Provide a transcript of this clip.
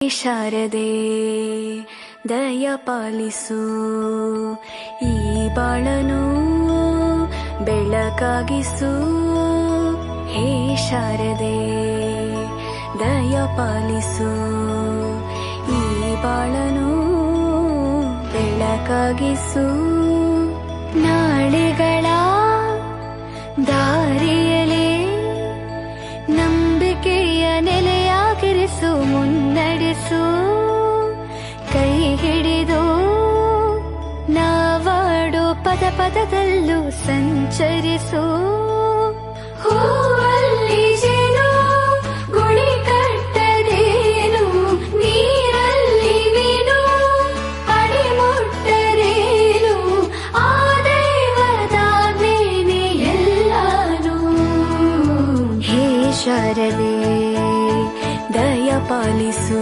ಶಾರದೆ ದಯ ಪಾಲಿಸು, ಈ ಬಾಳನು ಬೆಳಕಾಗಿಸು. ಹೇ ಶಾರದೆ ದಯ ಪಾಲಿಸು, ಈ ಬಾಳನು ಬೆಳಕಾಗಿಸು. ನಾಳೆಗಳ ದಾರಿಯಲೇ ನಂಬಿಕೆಯ ನೆಲೆಯಾಗಿರಿಸು, ಮುನ್ನಡೆಸು. ಕೈ ಹಿಡಿದು ನಾವಾಡೋ ಪದ ಪದದಲ್ಲೂ ಸಂಚರಿಸು.